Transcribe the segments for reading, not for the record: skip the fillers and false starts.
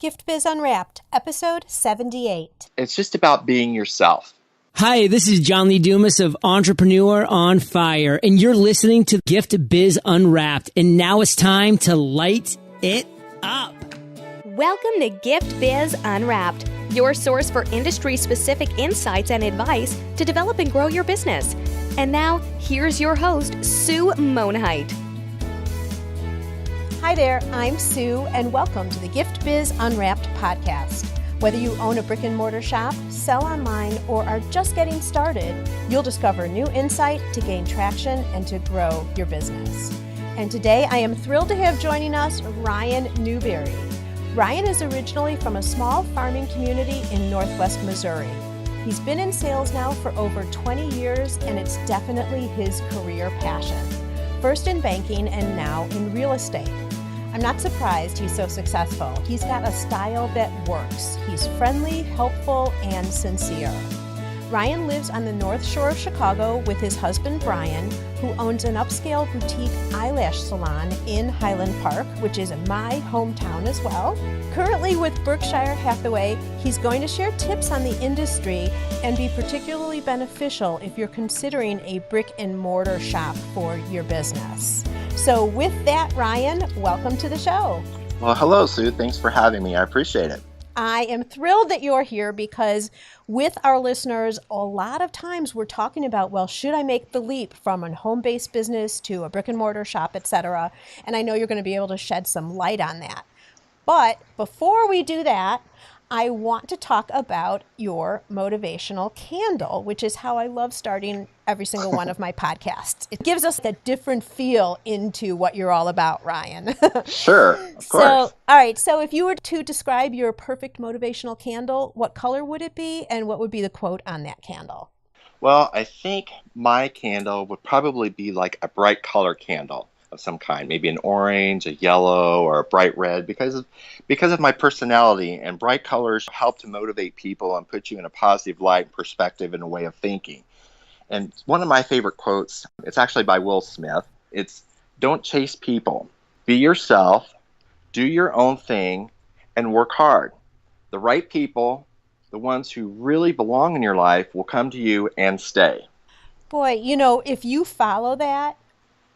Gift Biz Unwrapped, episode 78. It's just about being yourself. Hi, this is John Lee Dumas of Entrepreneur on Fire, and you're listening to Gift Biz Unwrapped. And now it's time to light it up. Welcome to Gift Biz Unwrapped, your source for industry-specific insights and advice to develop and grow your business. And now, here's your host, Sue Monheit. Hi there, I'm Sue, and welcome to the Gift Biz Unwrapped podcast. Whether you own a brick and mortar shop, sell online, or are just getting started, you'll discover new insight to gain traction and to grow your business. And today I am thrilled to have joining us Ryan Newberry. Ryan is originally from a small farming community in Northwest Missouri. He's been in sales now for over 20 years, and it's definitely his career passion. First in banking and now in real estate. I'm not surprised he's so successful. He's got a style that works. He's friendly, helpful, and sincere. Ryan lives on the North Shore of Chicago with his husband, Brian, who owns an upscale boutique eyelash salon in Highland Park, which is my hometown as well. Currently with Berkshire Hathaway, he's going to share tips on the industry and be particularly beneficial if you're considering a brick and mortar shop for your business. So with that, Ryan, welcome to the show. Well, hello, Sue. Thanks for having me. I appreciate it. I am thrilled that you're here because with our listeners, a lot of times we're talking about, well, should I make the leap from a home-based business to a brick and mortar shop, etc.? And I know you're going to be able to shed some light on that. But before we do that, I want to talk about your motivational candle, which is how I love starting every single one of my podcasts. It gives us a different feel into what you're all about, Ryan. Sure, of course. So, all right. So if you were to describe your perfect motivational candle, what color would it be? And what would be the quote on that candle? Well, I think my candle would probably be like a bright color candle of some kind, maybe an orange, a yellow, or a bright red, because of my personality. And bright colors help to motivate people and put you in a positive light and perspective and a way of thinking. And one of my favorite quotes, it's actually by Will Smith. It's, "Don't chase people. Be yourself, do your own thing, and work hard. The right people, the ones who really belong in your life, will come to you and stay." Boy, if you follow that,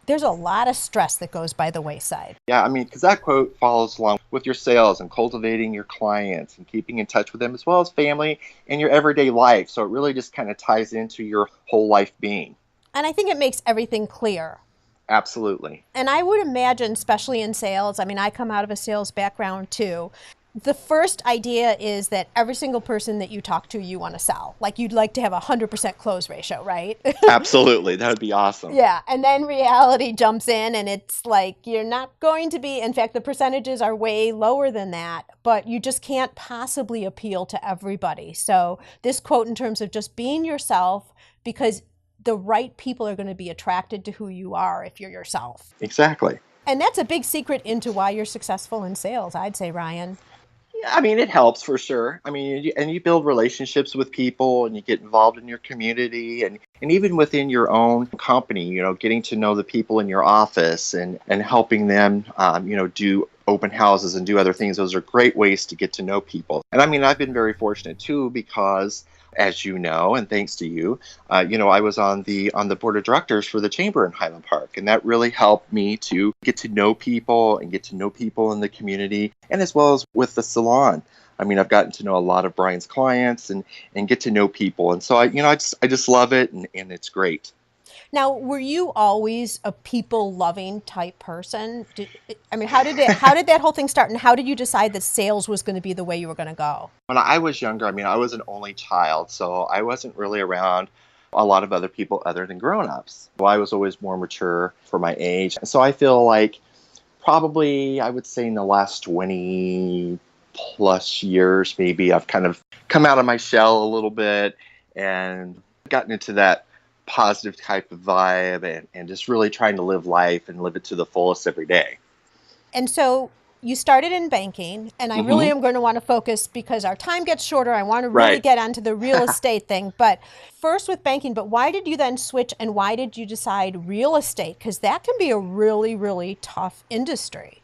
there's a lot of stress that goes by the wayside. Yeah, because that quote follows along with your sales and cultivating your clients and keeping in touch with them, as well as family and your everyday life. So it really just kind of ties into your whole life being. And I think it makes everything clear. Absolutely. And I would imagine, especially in sales, I come out of a sales background too. The first idea is that every single person that you talk to, you want to sell. Like you'd like to have a 100% close ratio, right? Absolutely. That would be awesome. Yeah. And then reality jumps in and it's like you're not going to be, in fact, the percentages are way lower than that, but you just can't possibly appeal to everybody. So this quote in terms of just being yourself, because the right people are going to be attracted to who you are if you're yourself. Exactly. And that's a big secret into why you're successful in sales, I'd say, Ryan. It helps for sure. You build relationships with people and you get involved in your community and even within your own company, getting to know the people in your office and helping them, do open houses and do other things. Those are great ways to get to know people. And I've been very fortunate too, because as you know, and thanks to you, I was on the board of directors for the chamber in Highland Park, and that really helped me to get to know people and get to know people in the community, and as well as with the salon. I've gotten to know a lot of Brian's clients and get to know people, and so I just love it, and it's great. Now, were you always a people-loving type person? How did that whole thing start, and how did you decide that sales was going to be the way you were going to go? When I was younger, I was an only child, so I wasn't really around a lot of other people other than grown-ups. So I was always more mature for my age. So I feel like probably, I would say in the last 20 plus years, maybe I've kind of come out of my shell a little bit and gotten into that positive type of vibe and just really trying to live life and live it to the fullest every day. And so you started in banking, and I really am going to want to focus because our time gets shorter. I want to really get onto the real estate thing. But first with banking, but why did you then switch and why did you decide real estate? Because that can be a really, really tough industry.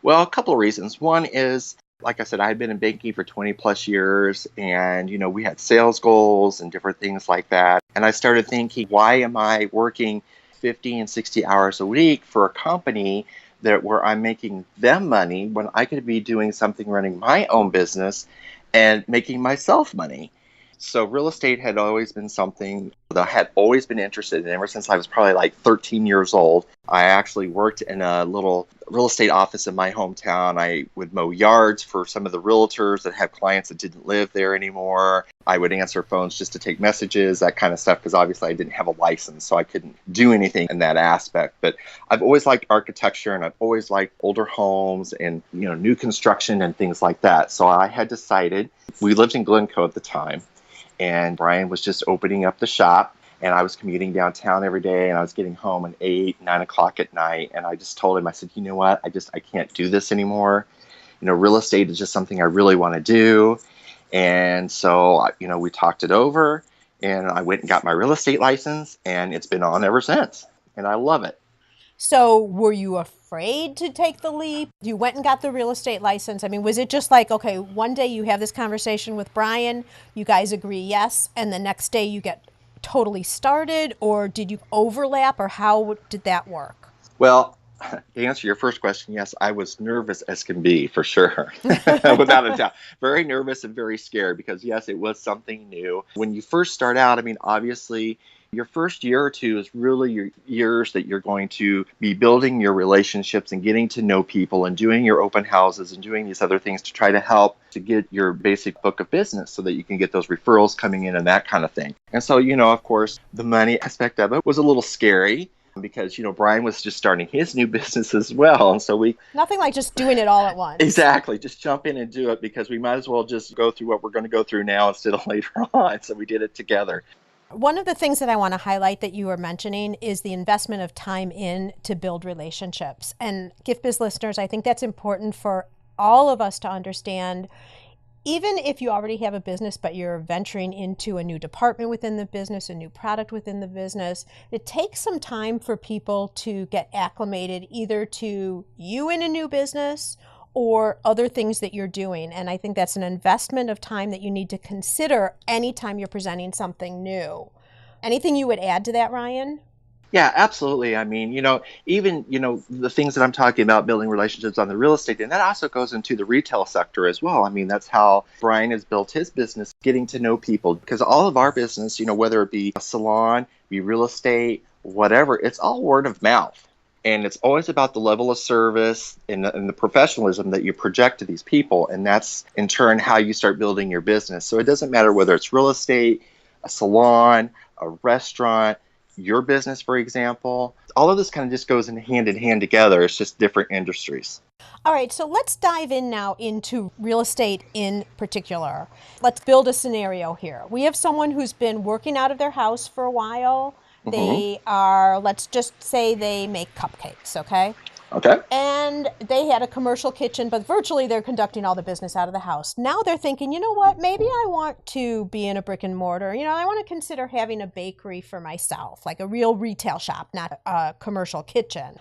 Well, a couple of reasons. One is Like I said, I had been in banking for 20 plus years and, we had sales goals and different things like that. And I started thinking, why am I working 50 and 60 hours a week for a company where I'm making them money when I could be doing something, running my own business and making myself money? So real estate had always been something that I had always been interested in ever since I was probably like 13 years old. I actually worked in a little real estate office in my hometown. I would mow yards for some of the realtors that had clients that didn't live there anymore. I would answer phones just to take messages, that kind of stuff, because obviously I didn't have a license, so I couldn't do anything in that aspect. But I've always liked architecture, and I've always liked older homes and, new construction and things like that. So I had decided, we lived in Glencoe at the time, and Brian was just opening up the shop, and I was commuting downtown every day, and I was getting home at 8, 9 o'clock at night. And I just told him, I said, you know what, I can't do this anymore. Real estate is just something I really want to do. And so, we talked it over, and I went and got my real estate license, and it's been on ever since. And I love it. So were you afraid to take the leap? You went and got the real estate license. I mean, was it just like, okay, one day you have this conversation with Brian, you guys agree yes, and the next day you get totally started, or did you overlap, or how did that work? Well, to answer your first question, yes, I was nervous as can be, for sure, without a doubt. Very nervous and very scared because, yes, it was something new. When you first start out, I mean, obviously, your first year or two is really your years that you're going to be building your relationships and getting to know people and doing your open houses and doing these other things to try to help to get your basic book of business so that you can get those referrals coming in and that kind of thing. And so, of course, the money aspect of it was a little scary because, Brian was just starting his new business as well. And so nothing like just doing it all at once. Exactly. Just jump in and do it because we might as well just go through what we're going to go through now instead of later on. So we did it together. One of the things that I want to highlight that you were mentioning is the investment of time in to build relationships. And Gift Biz listeners, I think that's important for all of us to understand. Even if you already have a business, but you're venturing into a new department within the business, a new product within the business, it takes some time for people to get acclimated either to you in a new business or other things that you're doing. And I think that's an investment of time that you need to consider anytime you're presenting something new. Anything you would add to that, Ryan? Yeah, absolutely. I mean, even, the things that I'm talking about, building relationships on the real estate, and that also goes into the retail sector as well. I mean, that's how Brian has built his business, getting to know people, because all of our business, whether it be a salon, be real estate, whatever, it's all word of mouth. And it's always about the level of service and the professionalism that you project to these people. And that's, in turn, how you start building your business. So it doesn't matter whether it's real estate, a salon, a restaurant, your business, for example. All of this kind of just goes in hand together. It's just different industries. All right, so let's dive in now into real estate in particular. Let's build a scenario here. We have someone who's been working out of their house for a while. They are, let's just say they make cupcakes, okay? Okay. And they had a commercial kitchen, but virtually they're conducting all the business out of the house. Now they're thinking, you know what, maybe I want to be in a brick and mortar. I want to consider having a bakery for myself, like a real retail shop, not a commercial kitchen.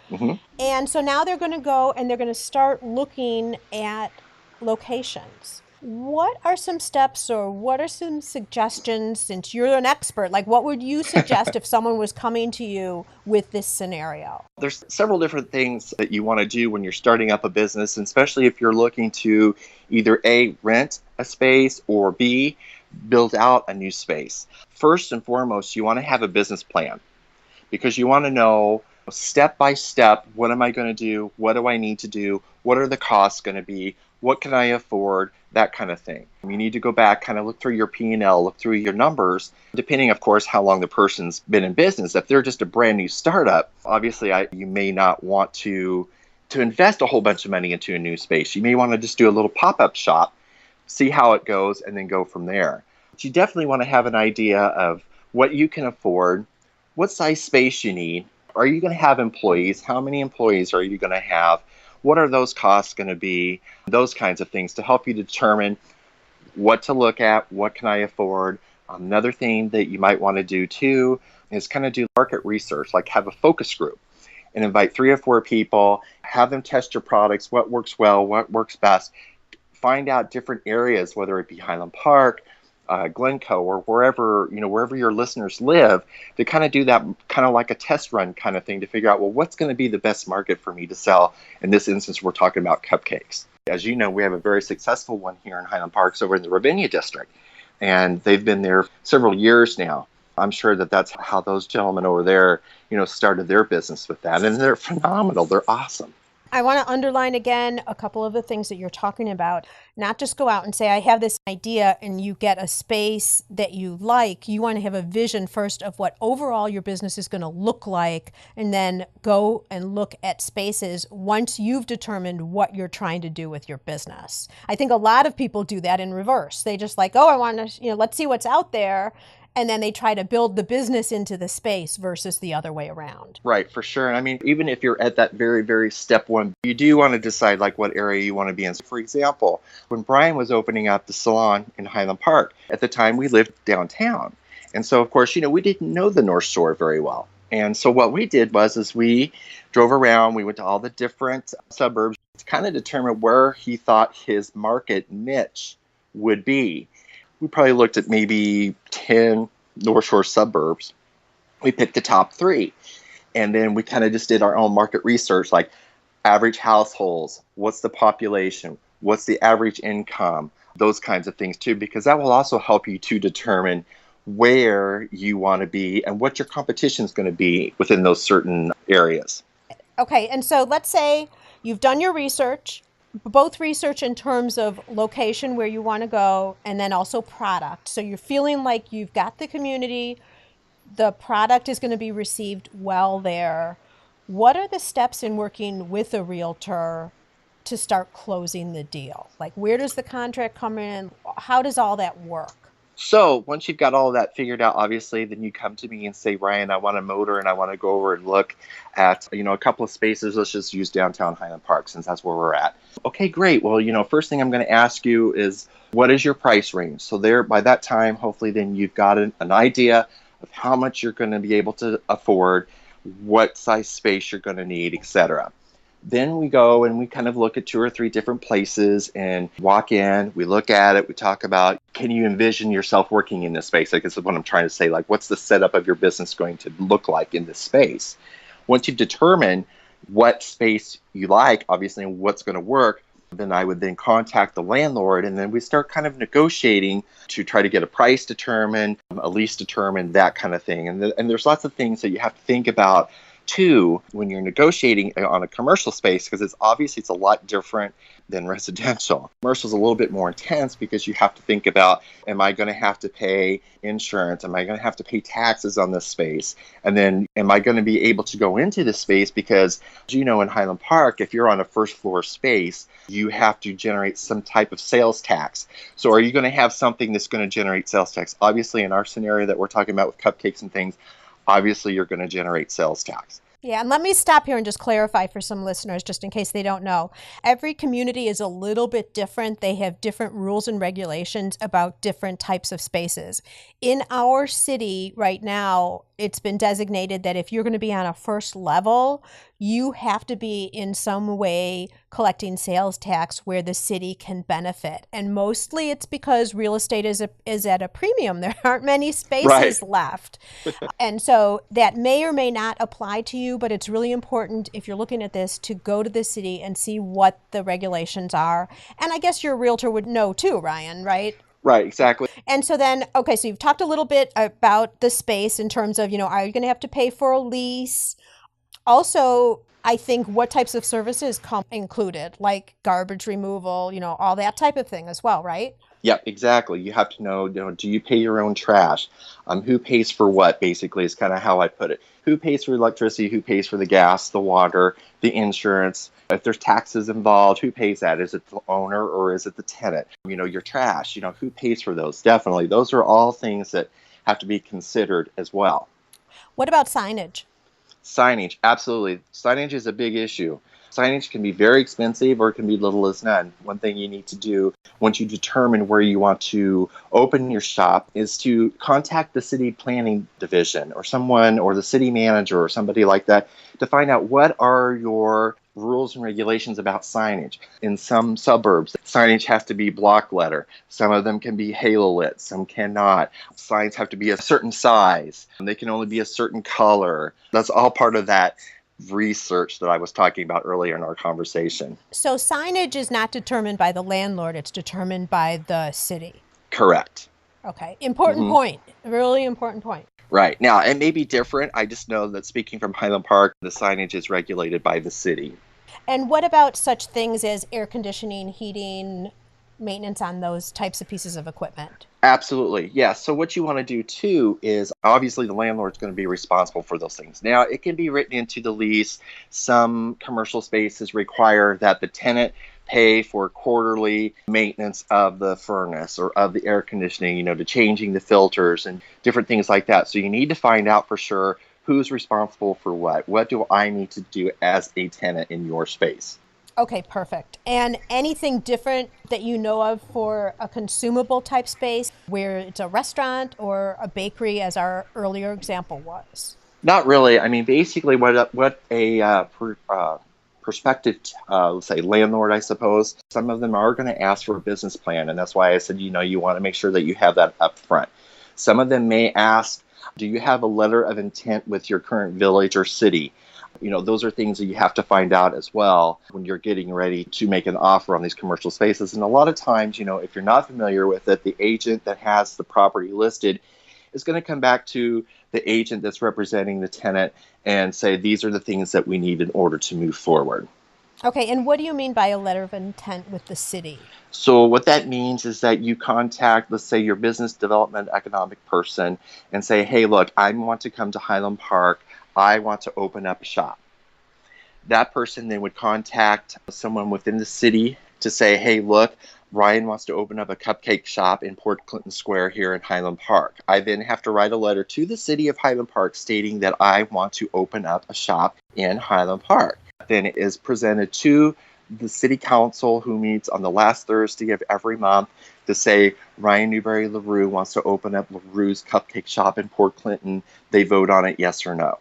And so now they're going to go and they're going to start looking at locations. What are some steps or what are some suggestions, since you're an expert, like what would you suggest if someone was coming to you with this scenario? There's several different things that you want to do when you're starting up a business, and especially if you're looking to either A, rent a space, or B, build out a new space. First and foremost, you want to have a business plan because you want to know step by step, what am I going to do? What do I need to do? What are the costs going to be? What can I afford? That kind of thing. You need to go back, kind of look through your P&L, look through your numbers, depending, of course, how long the person's been in business. If they're just a brand new startup, obviously you may not want to invest a whole bunch of money into a new space. You may want to just do a little pop-up shop, see how it goes, and then go from there. But you definitely want to have an idea of what you can afford, what size space you need. Are you going to have employees? How many employees are you going to have? What are those costs going to be? Those kinds of things to help you determine what to look at, what can I afford. Another thing that you might want to do too is kind of do market research, like have a focus group and invite 3 or 4 people, have them test your products, what works well, what works best. find out different areas, whether it be Highland Park, Glencoe, or wherever your listeners live, to kind of do that kind of like a test run kind of thing to figure out, well, what's going to be the best market for me to sell. In this instance, we're talking about cupcakes. As you know, we have a very successful one here in Highland Park over in the Ravinia district, and they've been there several years now. I'm sure that that's how those gentlemen over there, started their business with that, and they're phenomenal. They're awesome. I want to underline again a couple of the things that you're talking about. Not just go out and say, I have this idea, and you get a space that you like. You want to have a vision first of what overall your business is going to look like, and then go and look at spaces once you've determined what you're trying to do with your business. I think a lot of people do that in reverse. They just like, oh, I want to, let's see what's out there. And then they try to build the business into the space versus the other way around. Right, for sure. And I mean, even if you're at that very, very step one, you do want to decide like what area you want to be in. So for example, when Brian was opening up the salon in Highland Park, at the time we lived downtown. And so, of course, we didn't know the North Shore very well. And so what we did was we drove around, we went to all the different suburbs to kind of determine where he thought his market niche would be. We probably looked at maybe 10 North Shore suburbs. We picked the top 3. And then we kind of just did our own market research, like average households, what's the population, what's the average income, those kinds of things too, because that will also help you to determine where you want to be and what your competition is going to be within those certain areas. Okay, and so let's say you've done your research, both research in terms of location where you want to go and then also product. So you're feeling like you've got the community, the product is going to be received well there. What are the steps in working with a realtor to start closing the deal? Like, where does the contract come in? How does all that work? So once you've got all of that figured out, obviously, then you come to me and say, Ryan, I want a motor and I want to go over and look at, a couple of spaces. Let's just use downtown Highland Park since that's where we're at. Okay, great. Well, first thing I'm going to ask you is, what is your price range? So there, by that time, hopefully then you've got an idea of how much you're going to be able to afford, what size space you're going to need, etc. Then we go and we kind of look at 2 or 3 different places and walk in, we look at it, we talk about, can you envision yourself working in this space? I guess is what I'm trying to say, like what's the setup of your business going to look like in this space? Once you've determined what space you like, obviously, and what's going to work, then I would then contact the landlord and then we start kind of negotiating to try to get a price determined, a lease determined, that kind of thing. And there's lots of things that you have to think about too, when you're negotiating on a commercial space, because it's a lot different than residential. Commercial is a little bit more intense because you have to think about, am I going to have to pay insurance? Am I going to have to pay taxes on this space? And then am I going to be able to go into this space? Because, in Highland Park, if you're on a first floor space, you have to generate some type of sales tax. So are you going to have something that's going to generate sales tax? Obviously, in our scenario that we're talking about with cupcakes and things, obviously you're going to generate sales tax. Yeah, and let me stop here and just clarify for some listeners, just in case they don't know. Every community is a little bit different. They have different rules and regulations about different types of spaces. In our city right now, it's been designated that if you're going to be on a first level, you have to be in some way collecting sales tax where the city can benefit. And mostly it's because real estate is at a premium. There aren't many spaces left. And so that may or may not apply to you, but it's really important if you're looking at this to go to the city and see what the regulations are. And I guess your realtor would know too, Ryan, right? Right, exactly. And so then, okay, so you've talked a little bit about the space in terms of, are you going to have to pay for a lease? Also, I think what types of services come included, like garbage removal, all that type of thing as well, right? Yep, exactly. You have to know, do you pay your own trash? Who pays for what, basically, is kind of how I put it. Who pays for electricity? Who pays for the gas, the water, the insurance? If there's taxes involved, who pays that? Is it the owner or is it the tenant? Your trash, who pays for those? Definitely. Those are all things that have to be considered as well. What about signage? Signage, absolutely. Signage is a big issue. Signage can be very expensive or it can be little as none. One thing you need to do once you determine where you want to open your shop is to contact the city planning division or someone or the city manager or somebody like that to find out what are your rules and regulations about signage. In some suburbs, signage has to be block letter. Some of them can be halo lit, some cannot. Signs have to be a certain size. They can only be a certain color. That's all part of that research that I was talking about earlier in our conversation. So signage is not determined by the landlord, it's determined by the city. Correct. Okay. Important point. Really important point. Right. Now, it may be different. I just know that speaking from Highland Park, the signage is regulated by the city. And what about such things as air conditioning, heating, maintenance on those types of pieces of equipment? Absolutely. Yeah. So what you want to do too is obviously the landlord's going to be responsible for those things. Now, it can be written into the lease. Some commercial spaces require that the tenant pay for quarterly maintenance of the furnace or of the air conditioning, to changing the filters and different things like that. So you need to find out for sure who's responsible for what. What do I need to do as a tenant in your space? Okay, perfect. And anything different that you know of for a consumable type space where it's a restaurant or a bakery, as our earlier example was? Not really. I mean, basically what a prospective, let's say landlord, I suppose, some of them are going to ask for a business plan. And that's why I said, you want to make sure that you have that up front. Some of them may ask, do you have a letter of intent with your current village or city? Those are things that you have to find out as well when you're getting ready to make an offer on these commercial spaces. And a lot of times, if you're not familiar with it, the agent that has the property listed is going to come back to the agent that's representing the tenant and say, these are the things that we need in order to move forward. Okay, and what do you mean by a letter of intent with the city? So what that means is that you contact, let's say, your business development economic person and say, hey, look, I want to come to Highland Park. I want to open up a shop. That person then would contact someone within the city to say, hey, look, Ryan wants to open up a cupcake shop in Port Clinton Square here in Highland Park. I then have to write a letter to the city of Highland Park stating that I want to open up a shop in Highland Park. Then it is presented to the city council, who meets on the last Thursday of every month, to say Ryan Newberry LaRue wants to open up LaRue's Cupcake Shop in Port Clinton. They vote on it, yes or no.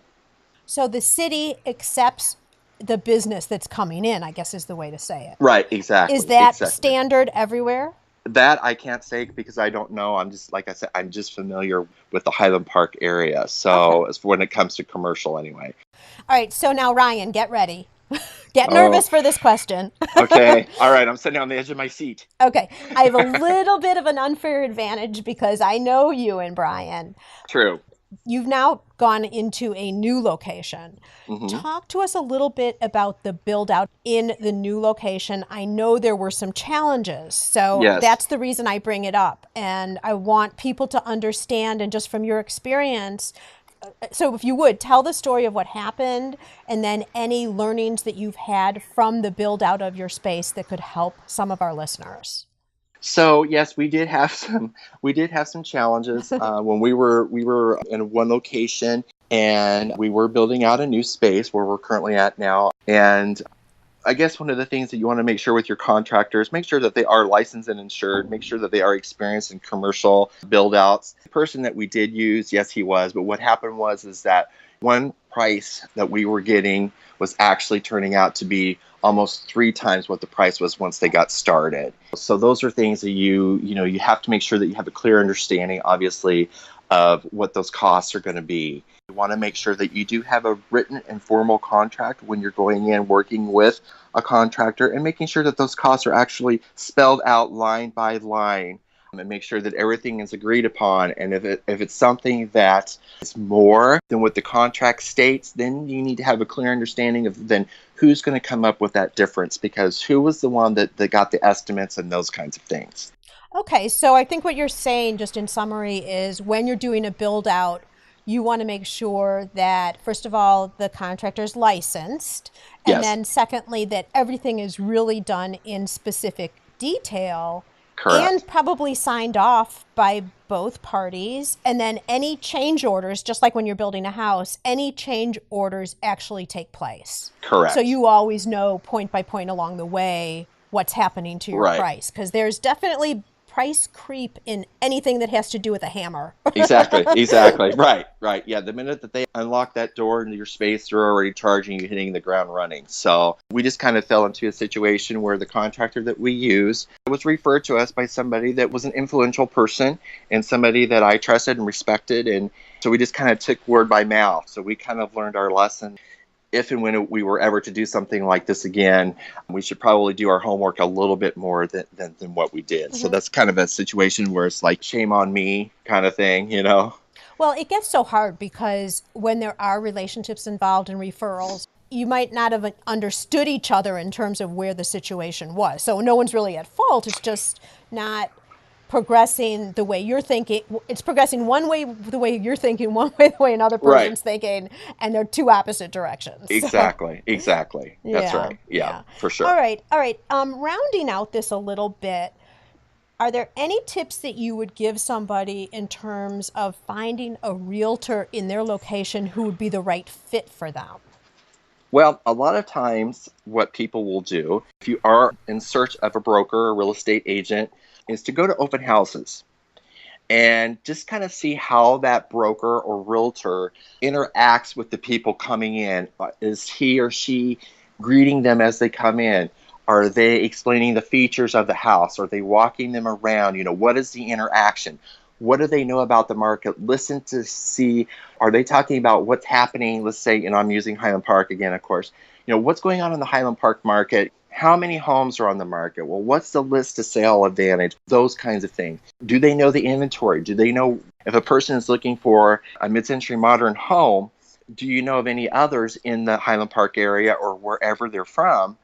So the city accepts the business that's coming in, I guess is the way to say it. Right, exactly. Is that exactly. standard everywhere? That I can't say because I don't know. I'm just, like I said, I'm just familiar with the Highland Park area. So as when it comes to commercial anyway. All right. So now, Ryan, get ready. Get nervous for this question. Okay. All right. I'm sitting on the edge of my seat. Okay. I have a little bit of an unfair advantage because I know you and Brian. True. You've now gone into a new location. Talk to us a little bit about the build out in the new location. I know there were some challenges, so that's the reason I bring it up. And I want people to understand, and just from your experience, so if you would, tell the story of what happened and then any learnings that you've had from the build out of your space that could help some of our listeners. So yes, we did have some challenges when we were in one location and we were building out a new space where we're currently at now. And I guess one of the things that you want to make sure with your contractors, make sure that they are licensed and insured, make sure that they are experienced in commercial build outs. The person that we did use, yes, he was, but what happened is that one price that we were getting was actually turning out to be almost 3 times what the price was once they got started. So those are things that you have to make sure that you have a clear understanding, obviously, of what those costs are going to be. You want to make sure that you do have a written and formal contract when you're going in working with a contractor, and making sure that those costs are actually spelled out line by line, and make sure that everything is agreed upon. And if it's something that is more than what the contract states, then you need to have a clear understanding of then who's going to come up with that difference, because who was the one that got the estimates and those kinds of things. Okay, so I think what you're saying, just in summary, is when you're doing a build out, you want to make sure that, first of all, the contractor's licensed, and then secondly, that everything is really done in specific detail. Correct. And probably signed off by both parties. And then any change orders, just like when you're building a house, any change orders actually take place. Correct. So you always know point by point along the way what's happening to your price. Because there's definitely price creep in anything that has to do with a hammer. Exactly. Right. Yeah, the minute that they unlock that door into your space, they're already charging you, hitting the ground running. So we just kind of fell into a situation where the contractor that we use was referred to us by somebody that was an influential person and somebody that I trusted and respected. And so we just kind of took word by mouth. So we kind of learned our lesson. If and when we were ever to do something like this again, we should probably do our homework a little bit more than what we did. So that's kind of a situation where it's like, shame on me kind of thing, you know? Well, it gets so hard because when there are relationships involved and referrals, you might not have understood each other in terms of where the situation was. So no one's really at fault. It's just not progressing the way you're thinking. It's progressing one way the way you're thinking, one way the way another person's thinking, and they're two opposite directions. Exactly. That's right. Yeah, for sure. All right. Rounding out this a little bit, are there any tips that you would give somebody in terms of finding a realtor in their location who would be the right fit for them? Well, a lot of times what people will do, if you are in search of a broker or real estate agent, is to go to open houses and just kind of see how that broker or realtor interacts with the people coming in. Is he or she greeting them as they come in? Are they explaining the features of the house? Are they walking them around? You know, what is the interaction? What do they know about the market? Listen to see, are they talking about what's happening? Let's say, I'm using Highland Park again, of course. What's going on in the Highland Park market? How many homes are on the market? Well, what's the list to sale advantage? Those kinds of things. Do they know the inventory? Do they know if a person is looking for a mid-century modern home? Do you know of any others in the Highland Park area or wherever they're from?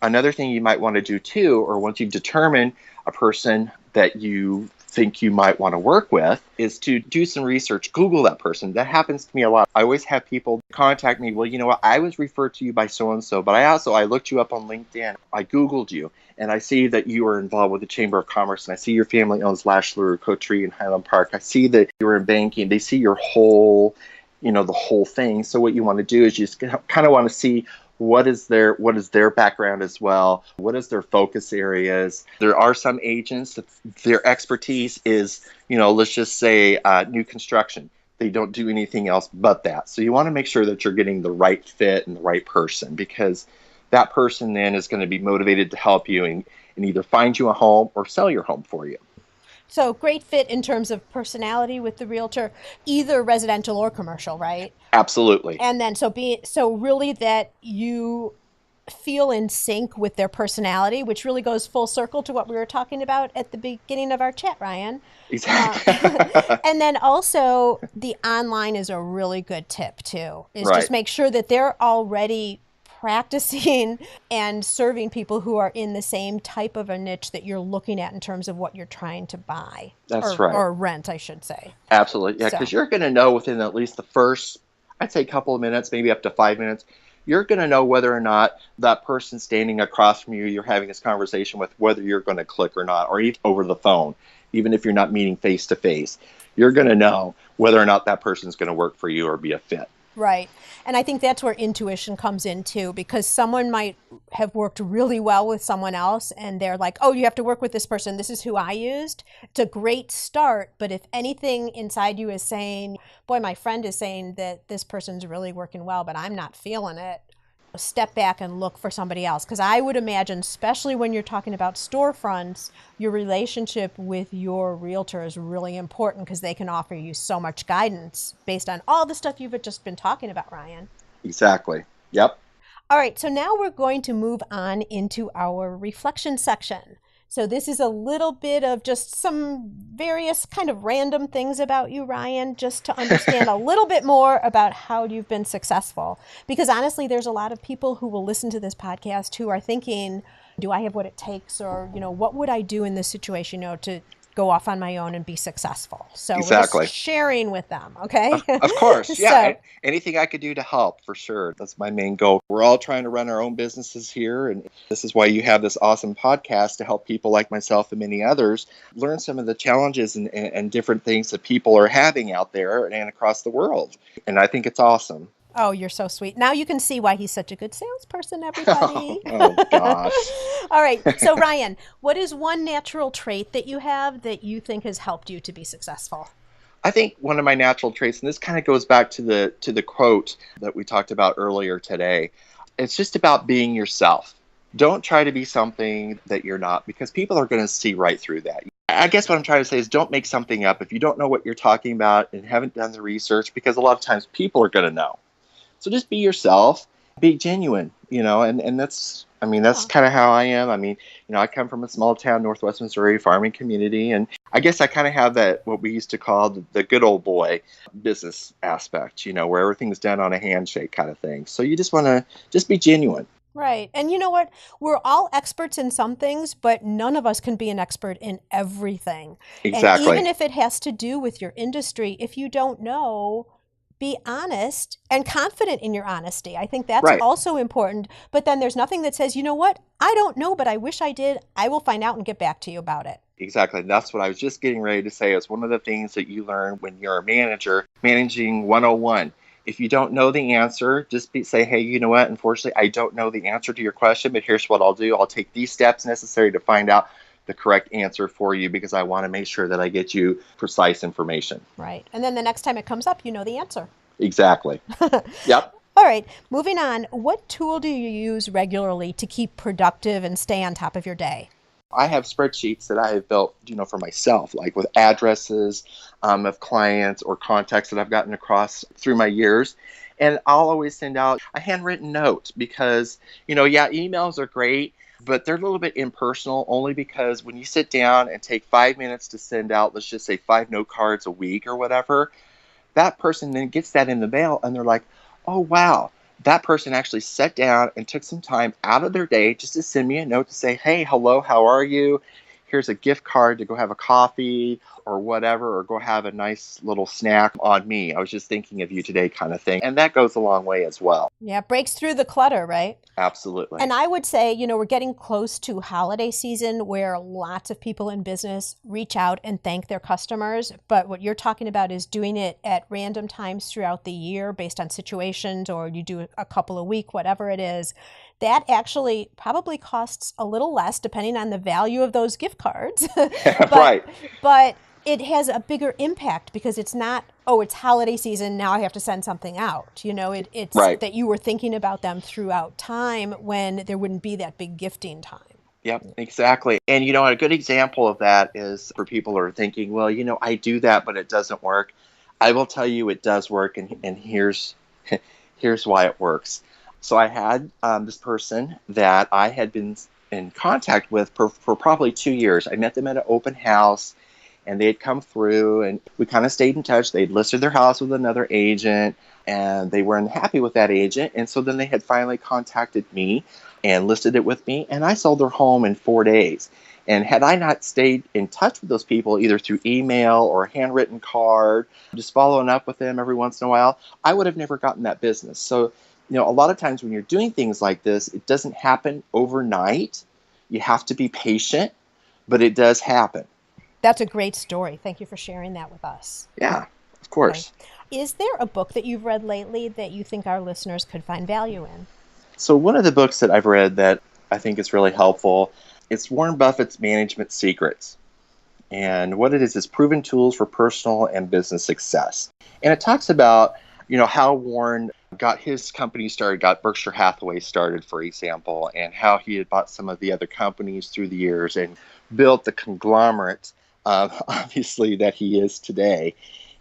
Another thing you might want to do too, or once you've determined a person that you think you might want to work with, is to do some research. Google that person. That happens to me a lot. I always have people contact me. Well, you know what? I was referred to you by so-and-so, but I looked you up on LinkedIn. I Googled you, and I see that you are involved with the Chamber of Commerce, and I see your family owns Lash, Coterie, in Highland Park. I see that you're in banking. They see your whole, the whole thing. So what you want to do is you just kind of want to see what is their background as well? What is their focus areas? There are some agents that their expertise is, let's just say new construction. They don't do anything else but that. So you want to make sure that you're getting the right fit and the right person, because that person then is going to be motivated to help you and either find you a home or sell your home for you. So great fit in terms of personality with the realtor, either residential or commercial, right? Absolutely. And then so really that you feel in sync with their personality, which really goes full circle to what we were talking about at the beginning of our chat, Ryan. Exactly. And then also the online is a really good tip too, is Right. just make sure that they're already practicing and serving people who are in the same type of a niche that you're looking at in terms of what you're trying to buy. That's right. Or rent, I should say. Absolutely. Yeah, because you're going to know within at least the first, I'd say, couple of minutes, maybe up to 5 minutes, you're going to know whether or not that person standing across from you, you're having this conversation with, whether you're going to click or not, or even over the phone, even if you're not meeting face to face. You're going to know whether or not that person's going to work for you or be a fit. Right. And I think that's where intuition comes in too, because someone might have worked really well with someone else and they're like, oh, you have to work with this person. This is who I used. It's a great start. But if anything inside you is saying, boy, my friend is saying that this person's really working well, but I'm not feeling it, step back and look for somebody else. Because I would imagine, especially when you're talking about storefronts, your relationship with your realtor is really important because they can offer you so much guidance based on all the stuff you've just been talking about, Ryan. Exactly. Yep. All right, so now we're going to move on into our reflection section. So this is a little bit of just some various kind of random things about you, Ryan, just to understand a little bit more about how you've been successful. Because honestly, there's a lot of people who will listen to this podcast who are thinking, do I have what it takes? Or, what would I do in this situation, to go off on my own and be successful? So Exactly. We're just sharing with them, okay? Of course, yeah. So, anything I could do to help, for sure. That's my main goal. We're all trying to run our own businesses here, and this is why you have this awesome podcast to help people like myself and many others learn some of the challenges and different things that people are having out there and across the world. And I think it's awesome. Oh, you're so sweet. Now you can see why he's such a good salesperson, everybody. Oh, gosh. All right. So, Ryan, what is one natural trait that you have that you think has helped you to be successful? I think one of my natural traits, and this kind of goes back to the quote that we talked about earlier today, it's just about being yourself. Don't try to be something that you're not, because people are going to see right through that. I guess what I'm trying to say is don't make something up if you don't know what you're talking about and haven't done the research, because a lot of times people are going to know. So just be yourself, be genuine, and that's kind of how I am. I come from a small town, Northwest Missouri farming community, and I guess I kind of have that, what we used to call the good old boy business aspect, where everything's done on a handshake kind of thing. So you just want to just be genuine. Right. And you know what? We're all experts in some things, but none of us can be an expert in everything. Exactly. And even if it has to do with your industry, if you don't know, be honest and confident in your honesty. I think that's Right. also important. But then there's nothing that says, you know what? I don't know, but I wish I did. I will find out and get back to you about it. Exactly. That's what I was just getting ready to say. It's one of the things that you learn when you're a manager, managing 101. If you don't know the answer, just say, hey, you know what? Unfortunately, I don't know the answer to your question, but here's what I'll do. I'll take these steps necessary to find out the correct answer for you, because I want to make sure that I get you precise information. Right. And then the next time it comes up, you know the answer. Exactly. Yep. All right. Moving on. What tool do you use regularly to keep productive and stay on top of your day? I have spreadsheets that I have built, for myself, like with addresses of clients or contacts that I've gotten across through my years. And I'll always send out a handwritten note because, emails are great, but they're a little bit impersonal, only because when you sit down and take 5 minutes to send out, let's just say 5 note cards a week or whatever, that person then gets that in the mail and they're like, oh, wow. That person actually sat down and took some time out of their day just to send me a note to say, hey, hello, how are you? Here's a gift card to go have a coffee or whatever, or go have a nice little snack on me. I was just thinking of you today kind of thing. And that goes a long way as well. Yeah, it breaks through the clutter, right? Absolutely. And I would say, we're getting close to holiday season where lots of people in business reach out and thank their customers. But what you're talking about is doing it at random times throughout the year based on situations, or you do a couple a week, whatever it is. That actually probably costs a little less depending on the value of those gift cards. Right. But it has a bigger impact because it's not, it's holiday season, now I have to send something out. It's right. That you were thinking about them throughout time when there wouldn't be that big gifting time. Yep, exactly. And, a good example of that is for people who are thinking, well, I do that, but it doesn't work. I will tell you it does work, and here's why it works. So I had this person that I had been in contact with for probably 2 years. I met them at an open house, and they had come through, and we kind of stayed in touch. They'd listed their house with another agent, and they weren't happy with that agent. And so then they had finally contacted me and listed it with me, and I sold their home in 4 days. And had I not stayed in touch with those people, either through email or a handwritten card, just following up with them every once in a while, I would have never gotten that business. So, a lot of times when you're doing things like this, it doesn't happen overnight. You have to be patient, but it does happen. That's a great story. Thank you for sharing that with us. Yeah, of course. Okay. Is there a book that you've read lately that you think our listeners could find value in? So one of the books that I've read that I think is really helpful, it's Warren Buffett's Management Secrets. And what it is proven tools for personal and business success. And it talks about, how Warren got his company started, got Berkshire Hathaway started, for example, and how he had bought some of the other companies through the years and built the conglomerate, obviously, that he is today.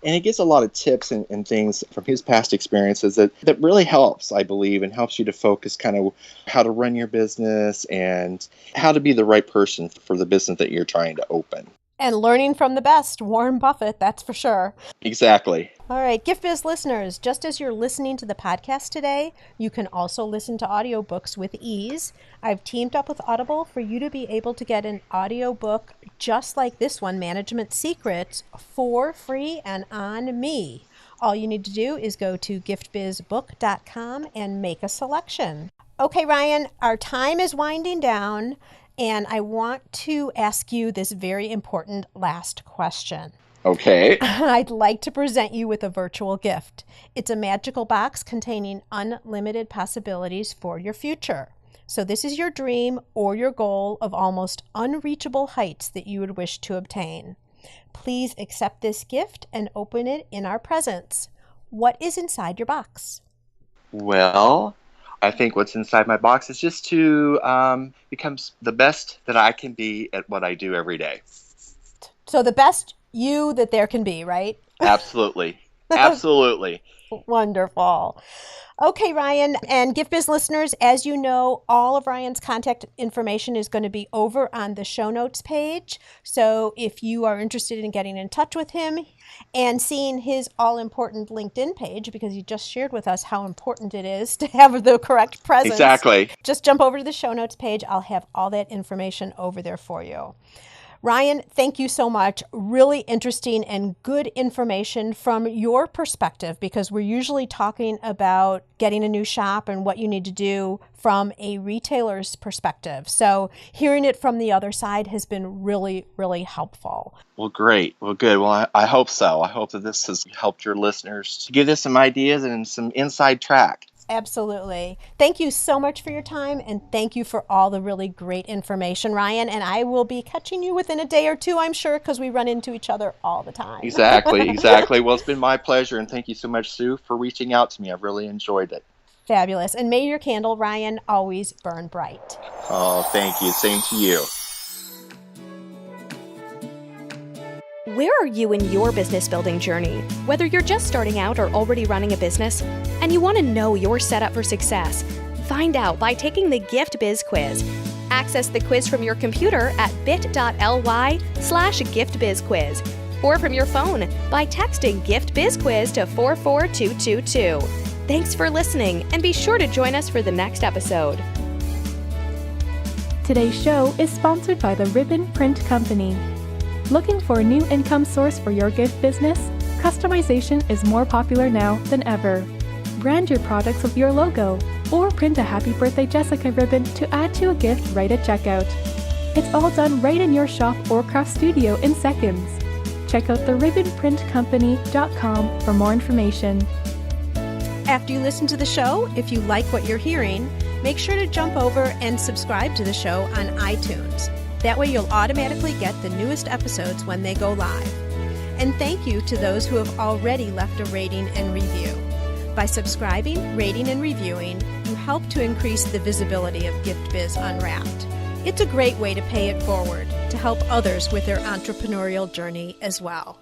And it gives a lot of tips and things from his past experiences that really helps, I believe, and helps you to focus kind of how to run your business and how to be the right person for the business that you're trying to open. And learning from the best, Warren Buffett, that's for sure. Exactly. All right, Gift Biz listeners, just as you're listening to the podcast today, you can also listen to audiobooks with ease. I've teamed up with Audible for you to be able to get an audiobook just like this one, Management Secrets, for free and on me. All you need to do is go to giftbizbook.com and make a selection. Okay, Ryan, our time is winding down, and I want to ask you this very important last question. Okay. I'd like to present you with a virtual gift. It's a magical box containing unlimited possibilities for your future. So this is your dream or your goal of almost unreachable heights that you would wish to obtain. Please accept this gift and open it in our presence. What is inside your box? Well, I think what's inside my box is just to become the best that I can be at what I do every day. So the best you that there can be, right? Absolutely. Absolutely. Wonderful. Okay, Ryan, and Gift Biz listeners, as you know, all of Ryan's contact information is going to be over on the show notes page. So if you are interested in getting in touch with him and seeing his all-important LinkedIn page, because he just shared with us how important it is to have the correct presence. Exactly. Just jump over to the show notes page. I'll have all that information over there for you. Ryan, thank you so much. Really interesting and good information from your perspective, because we're usually talking about getting a new shop and what you need to do from a retailer's perspective. So hearing it from the other side has been really, really helpful. Well, great. Well, good. Well, I hope so. I hope that this has helped your listeners to give us some ideas and some inside track. Absolutely. Thank you so much for your time, and thank you for all the really great information, Ryan. And I will be catching you within a day or two, I'm sure, because we run into each other all the time. Exactly. Well, it's been my pleasure, and thank you so much, Sue, for reaching out to me. I've really enjoyed it. Fabulous. And may your candle, Ryan, always burn bright. Oh, thank you. Same to you. Where are you in your business building journey? Whether you're just starting out or already running a business, and you want to know you're set up for success, find out by taking the Gift Biz quiz. Access the quiz from your computer at bit.ly/giftbizquiz or from your phone by texting Gift Biz Quiz to 44222. Thanks for listening, and be sure to join us for the next episode. Today's show is sponsored by the Ribbon Print Company. Looking for a new income source for your gift business? Customization is more popular now than ever. Brand your products with your logo, or print a Happy Birthday Jessica ribbon to add to a gift right at checkout. It's all done right in your shop or craft studio in seconds. Check out theribbonprintcompany.com for more information. After you listen to the show, if you like what you're hearing, make sure to jump over and subscribe to the show on iTunes. That way you'll automatically get the newest episodes when they go live. And thank you to those who have already left a rating and review. By subscribing, rating, and reviewing, you help to increase the visibility of Gift Biz Unwrapped. It's a great way to pay it forward, to help others with their entrepreneurial journey as well.